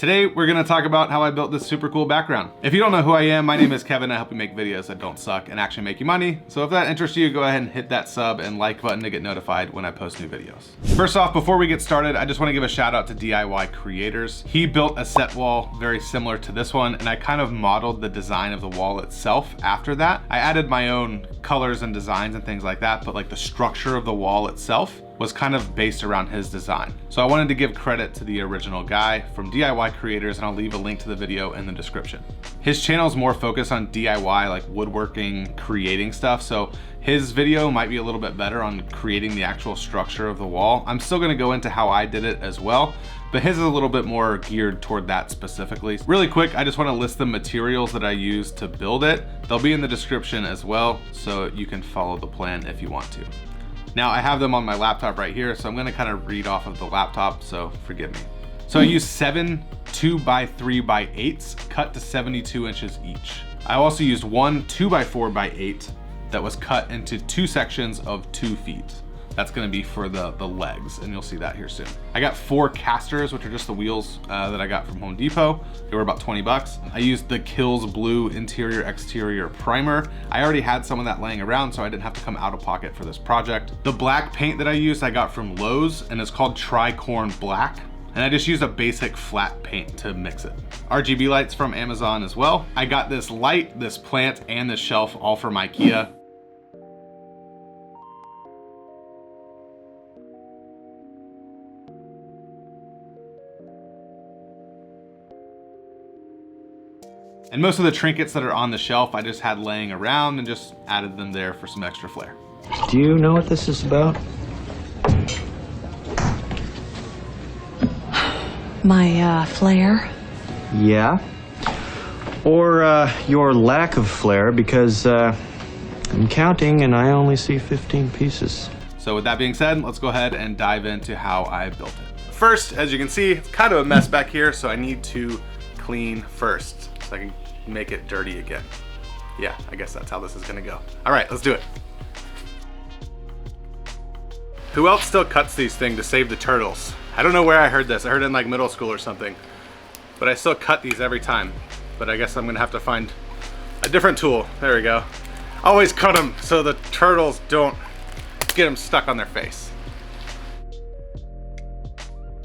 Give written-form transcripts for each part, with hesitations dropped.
Today, we're gonna talk about how I built this super cool background. If you don't know who I am, my name is Kevin. I help you make videos that don't suck and actually make you money. So if that interests you, go ahead and hit that sub and like button to get notified when I post new videos. First off, before we get started, I just wanna give a shout out to DIY Creators. He built a set wall very similar to this one, and I kind of modeled the design of the wall itself after that. I added my own colors and designs and things like that, but like the structure of the wall itself was kind of based around his design. So I wanted to give credit to the original guy from DIY Creators, and I'll leave a link to the video in the description. His channel is more focused on DIY, like woodworking, creating stuff. So his video might be a little bit better on creating the actual structure of the wall. I'm still gonna go into how I did it as well, but his is a little bit more geared toward that specifically. Really quick, I just wanna list the materials that I used to build it. They'll be in the description as well, so you can follow the plan if you want to. Now I have them on my laptop right here, so I'm gonna kind of read off of the laptop, so forgive me. So I used 7 2x3x8s cut to 72 inches each. I also used one 2x4x8 that was cut into 2 sections of 2 feet. That's gonna be for the legs, and you'll see that here soon. I got 4 casters, which are just the wheels that I got from Home Depot. They were about 20 bucks. I used the Kilz blue interior exterior primer. I already had some of that laying around, so I didn't have to come out of pocket for this project. The black paint that I used, I got from Lowe's, and it's called Tricorn Black. And I just used a basic flat paint to mix it. RGB lights from Amazon as well. I got this light, this plant, and this shelf all from Ikea. And most of the trinkets that are on the shelf, I just had laying around and just added them there for some extra flair. Do you know what this is about? My flair? Yeah. Or your lack of flair, because I'm counting and I only see 15 pieces. So with that being said, let's go ahead and dive into how I built it. First, as you can see, it's kind of a mess back here, so I need to clean first so I can make it dirty again. Yeah, I guess that's how this is gonna go. All right, let's do it. Who else still cuts these things to save the turtles? I don't know where I heard this. I heard it in like middle school or something, but I still cut these every time. But I guess I'm gonna have to find a different tool. There we go. Always cut them so the turtles don't get them stuck on their face.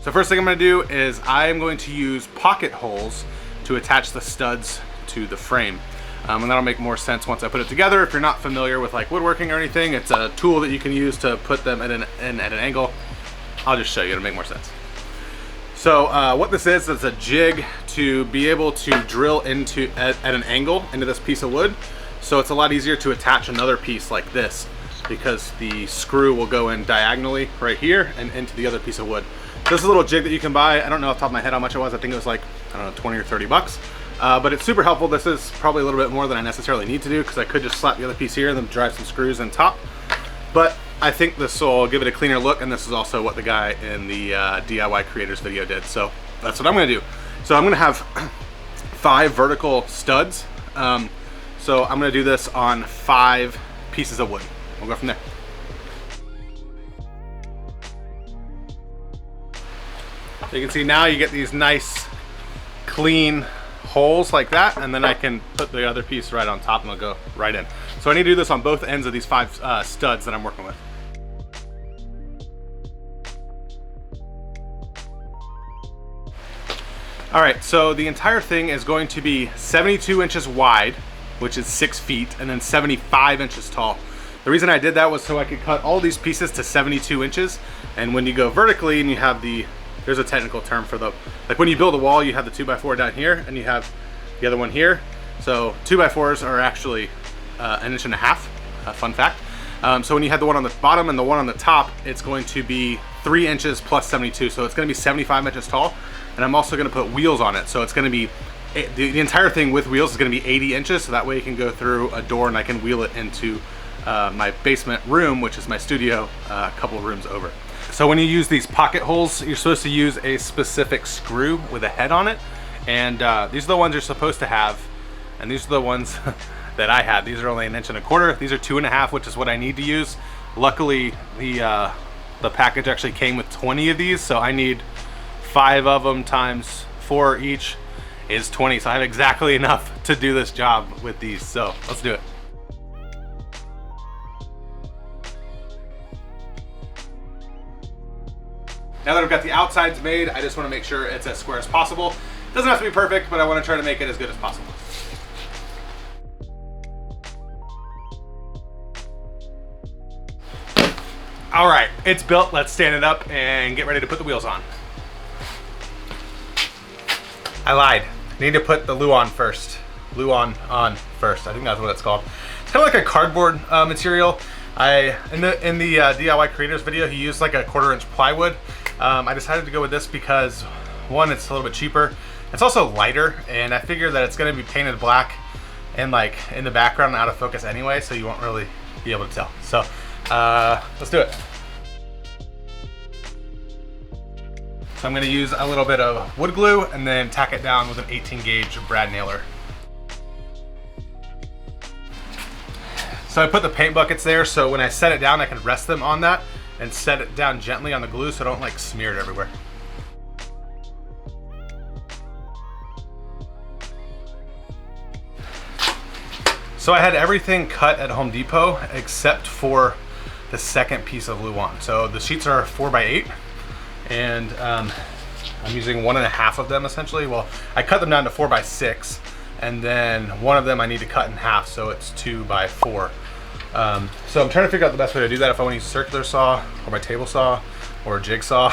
So first thing I'm gonna do is I'm going to use pocket holes to attach the studs to the frame. And that'll make more sense once I put it together. If you're not familiar with like woodworking or anything, it's a tool that you can use to put them at an angle. I'll just show you, it'll make more sense. So what this is, it's a jig to be able to drill into at an angle into this piece of wood. So it's a lot easier to attach another piece like this because the screw will go in diagonally right here and into the other piece of wood. This is a little jig that you can buy. I don't know off the top of my head how much it was. I think it was like, I don't know, 20 or 30 bucks. But it's super helpful. This is probably a little bit more than I necessarily need to do because I could just slap the other piece here and then drive some screws on top. But I think this will give it a cleaner look, and this is also what the guy in the DIY Creators video did. So that's what I'm gonna do. So I'm gonna have 5 vertical studs. So I'm gonna do this on 5 pieces of wood. We'll go from there. So you can see now you get these nice clean holes like that, and then I can put the other piece right on top and it'll go right in. So I need to do this on both ends of these 5 studs that I'm working with. All right, so the entire thing is going to be 72 inches wide, which is 6 feet, and then 75 inches tall. The reason I did that was so I could cut all these pieces to 72 inches. And when you go vertically and you have there's a technical term for like when you build a wall, you have the 2x4 down here and you have the other one here. So 2x4s are actually 1.5 inches, fun fact. So when you have the one on the bottom and the one on the top, it's going to be 3 inches plus 72. So it's gonna be 75 inches tall. And I'm also gonna put wheels on it. So it's gonna be, the entire thing with wheels is gonna be 80 inches. So that way you can go through a door and I can wheel it into my basement room, which is my studio, a couple of rooms over. So when you use these pocket holes, you're supposed to use a specific screw with a head on it. And these are the ones you're supposed to have. And these are the ones that I had. These are only 1.25 inches. These are 2.5, which is what I need to use. Luckily, the package actually came with 20 of these, so I need 5 of them times 4 each is 20. So I have exactly enough to do this job with these. So let's do it. Now that I've got the outsides made, I just want to make sure it's as square as possible. It doesn't have to be perfect, but I want to try to make it as good as possible. All right, it's built. Let's stand it up and get ready to put the wheels on. I lied. I need to put the Luan first. Luan on first. I think that's what it's called. It's kind of like a cardboard material. In the DIY creators video, he used like a 1/4 inch plywood. I decided to go with this because one, it's a little bit cheaper. It's also lighter, and I figure that it's going to be painted black and like in the background and out of focus anyway, so you won't really be able to tell. So let's do it. So I'm going to use a little bit of wood glue and then tack it down with an 18 gauge brad nailer. So I put the paint buckets there, so when I set it down, I can rest them on that and set it down gently on the glue so I don't like smear it everywhere. So I had everything cut at Home Depot except for the second piece of Luan. So the sheets are 4x8, and I'm using 1.5 of them essentially. Well, I cut them down to 4x6, and then one of them I need to cut in half, so it's 2x4. So I'm trying to figure out the best way to do that, if I want to use a circular saw or my table saw or a jigsaw.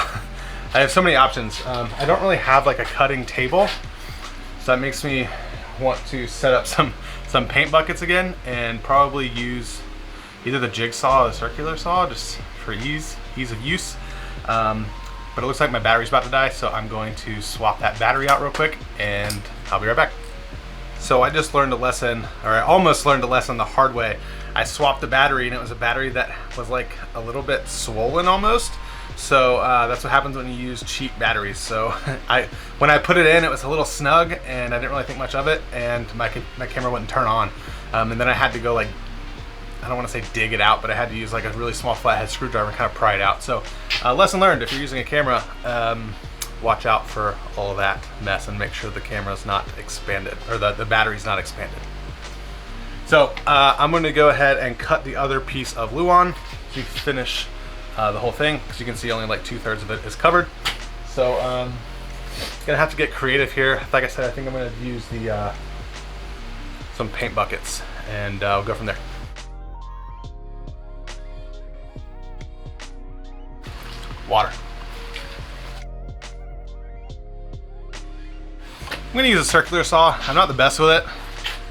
I have so many options. I don't really have like a cutting table, so that makes me want to set up some paint buckets again and probably use either the jigsaw or the circular saw just for ease of use. But it looks like my battery's about to die, so I'm going to swap that battery out real quick and I'll be right back. So I just learned a lesson, or I almost learned a lesson the hard way. I swapped the battery, and it was a battery that was like a little bit swollen almost. So that's what happens when you use cheap batteries. So when I put it in, it was a little snug and I didn't really think much of it, and my camera wouldn't turn on. And then I had to go like, I don't want to say dig it out, but I had to use like a really small flathead screwdriver and kind of pry it out. So lesson learned, if you're using a camera, watch out for all of that mess and make sure the camera's not expanded, or the battery's not expanded. So I'm going to go ahead and cut the other piece of Luan so you can finish the whole thing, because you can see only like 2/3 of it is covered. So gonna have to get creative here. Like I said, I think I'm gonna use the some paint buckets, and I'll go from there. Water. I'm gonna use a circular saw. I'm not the best with it,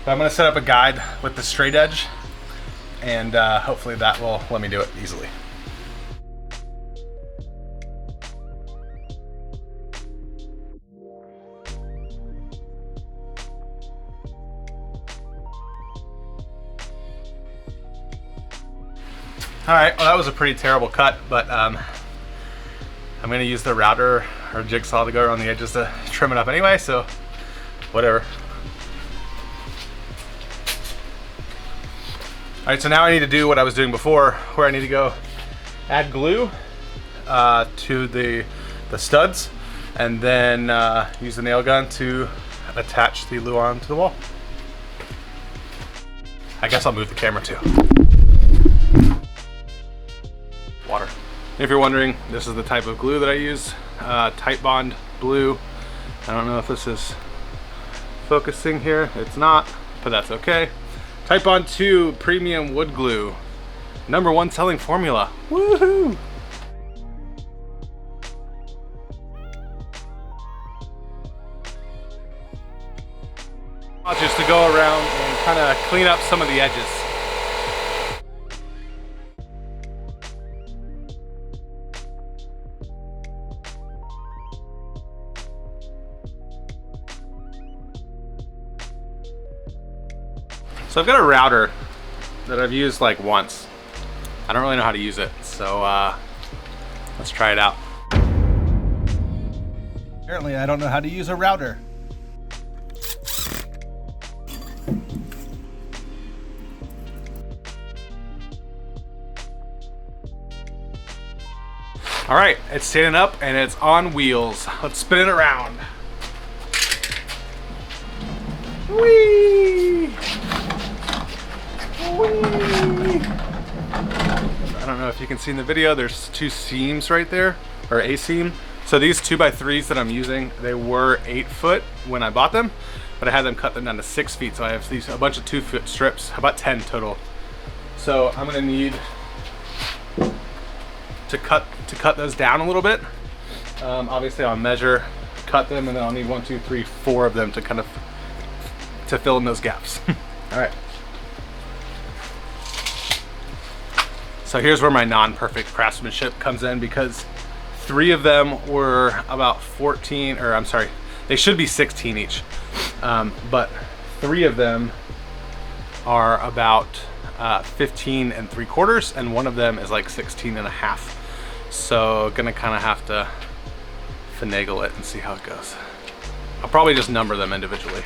but I'm gonna set up a guide with the straight edge, and hopefully that will let me do it easily. All right, well that was a pretty terrible cut, but I'm gonna use the router or jigsaw to go around the edges to trim it up anyway, so whatever. All right, so now I need to do what I was doing before, where I need to go add glue to the studs, and then use the nail gun to attach the Luan to the wall. I guess I'll move the camera too. Water. If you're wondering, this is the type of glue that I use, Tight Bond Blue. I don't know if this is focusing here. It's not, but that's okay. Tight Bond 2 Premium Wood Glue. #1 selling formula. Woohoo! Just to go around and kind of clean up some of the edges. So I've got a router that I've used like once. I don't really know how to use it, so let's try it out. Apparently I don't know how to use a router. All right, it's standing up and it's on wheels. Let's spin it around. Whee! Whee! I don't know if you can see in the video, there's 2 seams right there, or a seam. So these 2x3s that I'm using, they were 8 foot when I bought them, but I had them cut them down to 6 feet. So I have a bunch of 2-foot strips, about 10 total. So I'm gonna need to cut those down a little bit. Obviously I'll measure, cut them, and then I'll need 1, 2, 3, 4 of them to kind of fill in those gaps. All right. So here's where my non-perfect craftsmanship comes in, because 3 of them were about 14, or I'm sorry, they should be 16 each. But 3 of them are about 15 3/4, and 1 of them is like 16 1/2. So gonna kind of have to finagle it and see how it goes. I'll probably just number them individually.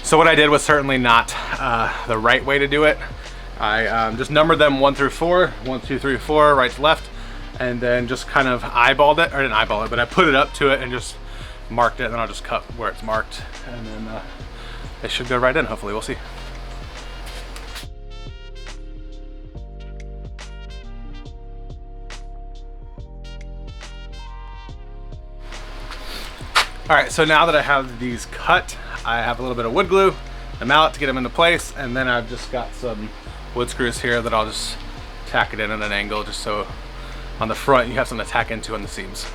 So what I did was certainly not the right way to do it. I just numbered them 1 through 4, 1, 2, 3, 4, right to left, and then just kind of eyeballed it, or didn't eyeball it, but I put it up to it and just marked it, and then I'll just cut where it's marked, and then they should go right in, hopefully. We'll see. All right, so now that I have these cut, I have a little bit of wood glue, a mallet to get them into place, and then I've just got some wood screws here that I'll just tack it in at an angle, just so on the front you have something to tack into on the seams.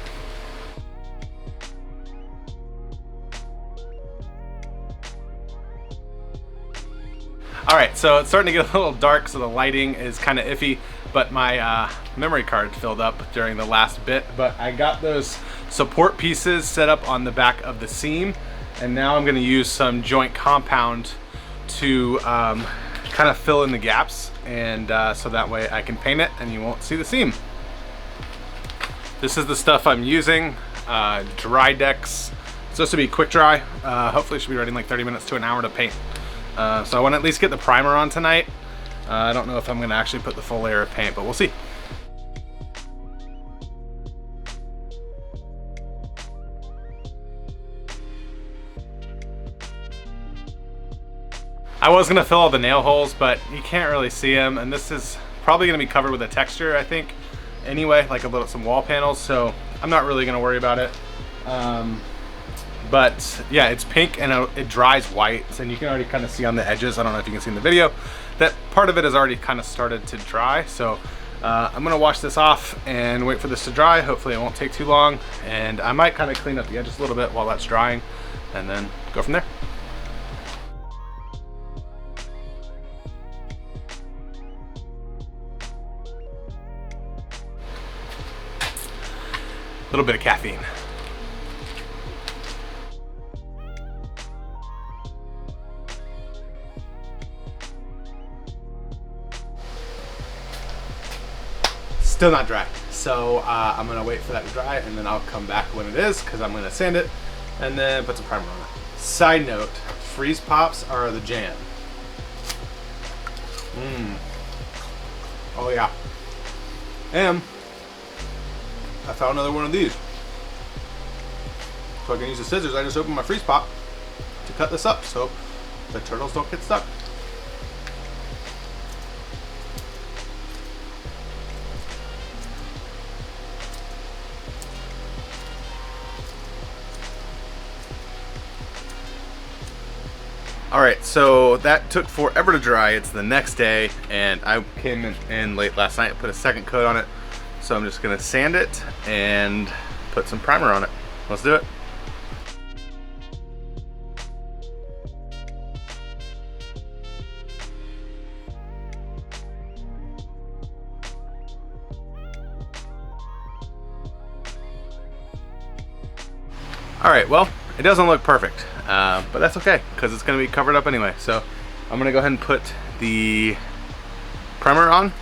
All right, so it's starting to get a little dark, so the lighting is kind of iffy, but my memory card filled up during the last bit. But I got those support pieces set up on the back of the seam, and now I'm gonna use some joint compound to kind of fill in the gaps, and so that way I can paint it and you won't see the seam. This is the stuff I'm using, Dry Dex. It's supposed to be quick dry. Hopefully it should be ready in like 30 minutes to an hour to paint. So I want to at least get the primer on tonight. I don't know if I'm going to actually put the full layer of paint, but we'll see. I was going to fill all the nail holes, but you can't really see them, and this is probably going to be covered with a texture, I think, anyway, like some wall panels, so I'm not really going to worry about it. But yeah, it's pink and it dries white, and you can already kind of see on the edges, I don't know if you can see in the video, that part of it has already kind of started to dry. So I'm gonna wash this off and wait for this to dry. Hopefully it won't take too long, and I might kind of clean up the edges a little bit while that's drying, and then go from there. A little bit of caffeine. Still not dry, so I'm gonna wait for that to dry, and then I'll come back when it is, because I'm gonna sand it and then put some primer on it. Side note, freeze pops are the jam. Oh yeah. And I found another one of these, so I can use the scissors. I just opened my freeze pop to cut this up so the turtles don't get stuck. All right, so that took forever to dry. It's the next day, and I came in late last night and put a second coat on it. So I'm just gonna sand it and put some primer on it. Let's do it. All right, well, it doesn't look perfect, but that's okay, because it's gonna be covered up anyway. So I'm gonna go ahead and put the primer on,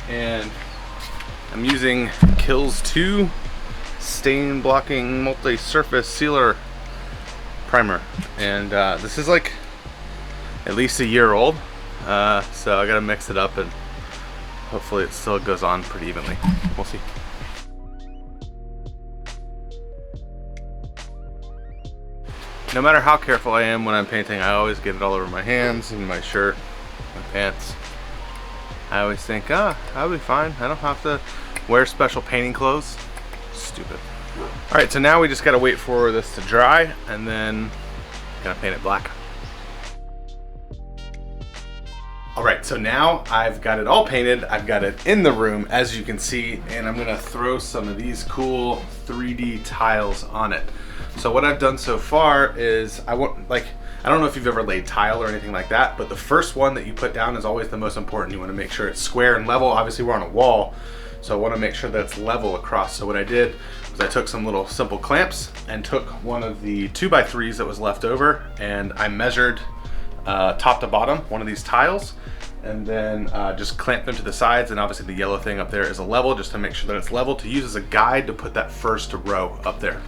and I'm using Kilz 2 stain blocking multi-surface sealer primer, and this is like at least a year old, so I gotta mix it up, and hopefully it still goes on pretty evenly. We'll see. No matter how careful I am when I'm painting, I always get it all over my hands and my shirt, my pants. I always think, I'll be fine. I don't have to wear special painting clothes. Stupid. All right, so now we just gotta wait for this to dry and then gonna paint it black. All right, so now I've got it all painted. I've got it in the room, as you can see, and I'm gonna throw some of these cool 3D tiles on it. So what I've done so far is I don't know if you've ever laid tile or anything like that, but the first one that you put down is always the most important. You wanna make sure it's square and level. Obviously we're on a wall, so I wanna make sure that it's level across. So what I did was I took some little simple clamps and took one of the 2x3s that was left over, and I measured top to bottom one of these tiles, and then just clamp them to the sides, and obviously the yellow thing up there is a level, just to make sure that it's level, to use as a guide to put that first row up there.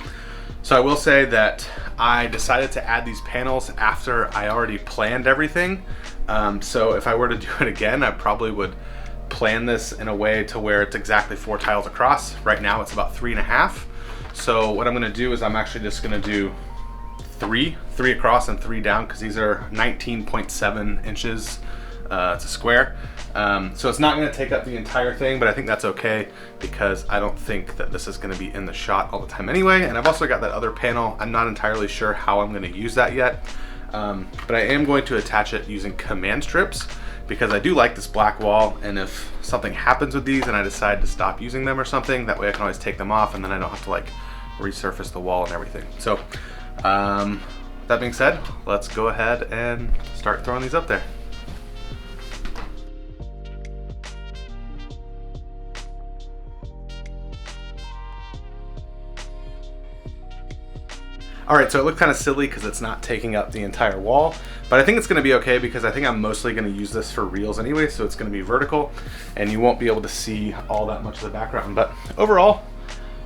So I will say that I decided to add these panels after I already planned everything. So if I were to do it again, I probably would plan this in a way to where it's exactly 4 tiles across. Right now it's about 3.5. So what I'm gonna do is I'm actually just gonna do three across and 3 down, because these are 19.7 inches. It's a square. So it's not gonna take up the entire thing, but I think that's okay because I don't think that this is gonna be in the shot all the time anyway. And I've also got that other panel. I'm not entirely sure how I'm gonna use that yet, but I am going to attach it using command strips because I do like this black wall, and if something happens with these and I decide to stop using them or something, that way I can always take them off and then I don't have to like resurface the wall and everything. So that being said, let's go ahead and start throwing these up there. All right, so it looked kind of silly because it's not taking up the entire wall, but I think it's gonna be okay because I think I'm mostly gonna use this for reels anyway, so it's gonna be vertical and you won't be able to see all that much of the background. But overall,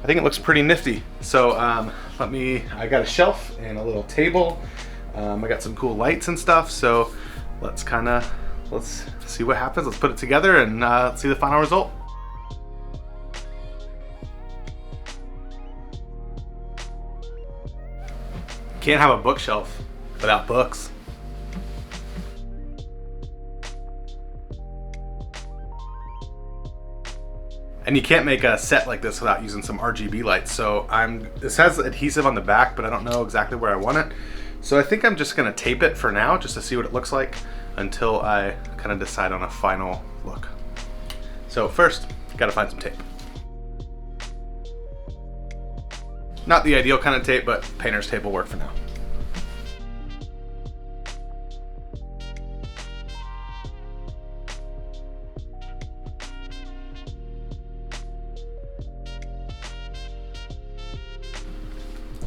I think it looks pretty nifty. So I got a shelf and a little table. I got some cool lights and stuff, so let's see what happens. Let's put it together and see the final result. Can't have a bookshelf without books. And you can't make a set like this without using some RGB lights. So this has adhesive on the back, but I don't know exactly where I want it. So I think I'm just gonna tape it for now, just to see what it looks like until I kind of decide on a final look. So first, gotta find some tape. Not the ideal kind of tape, but painter's tape will work for now.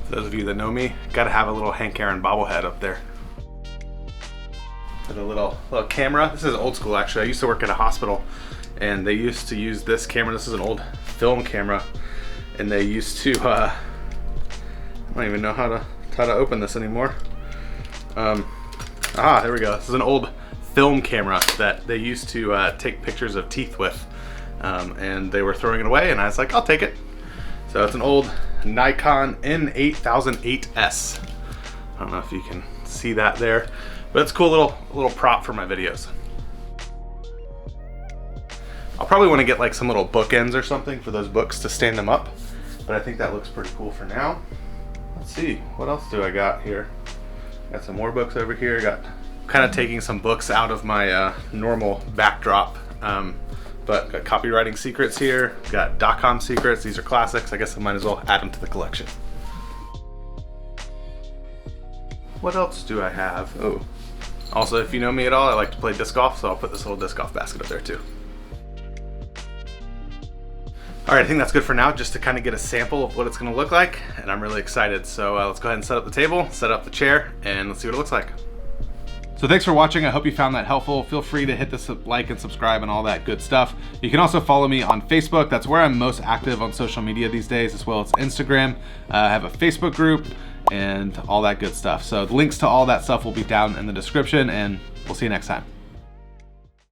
For those of you that know me, gotta have a little Hank Aaron bobblehead up there. With a little camera. This is old school actually. I used to work at a hospital and they used to use this camera. This is an old film camera, and they used to I don't even know how to open this anymore. There we go. This is an old film camera that they used to take pictures of teeth with, and they were throwing it away, and I was like, I'll take it. So it's an old Nikon N8008S. I don't know if you can see that there, but it's a cool little prop for my videos. I'll probably want to get like some little bookends or something for those books to stand them up, but I think that looks pretty cool for now. Let's see, what else do I got here? Got some more books over here. Got kind of taking some books out of my normal backdrop, but got copywriting secrets here. Got .com secrets. These are classics. I guess I might as well add them to the collection. What else do I have? Oh, also, if you know me at all, I like to play disc golf, so I'll put this little disc golf basket up there too. All right, I think that's good for now, just to kind of get a sample of what it's gonna look like, and I'm really excited. So let's go ahead and set up the table, set up the chair, and let's see what it looks like. So thanks for watching. I hope you found that helpful. Feel free to hit the like and subscribe and all that good stuff. You can also follow me on Facebook. That's where I'm most active on social media these days, as well as Instagram. I have a Facebook group and all that good stuff. So the links to all that stuff will be down in the description, and we'll see you next time.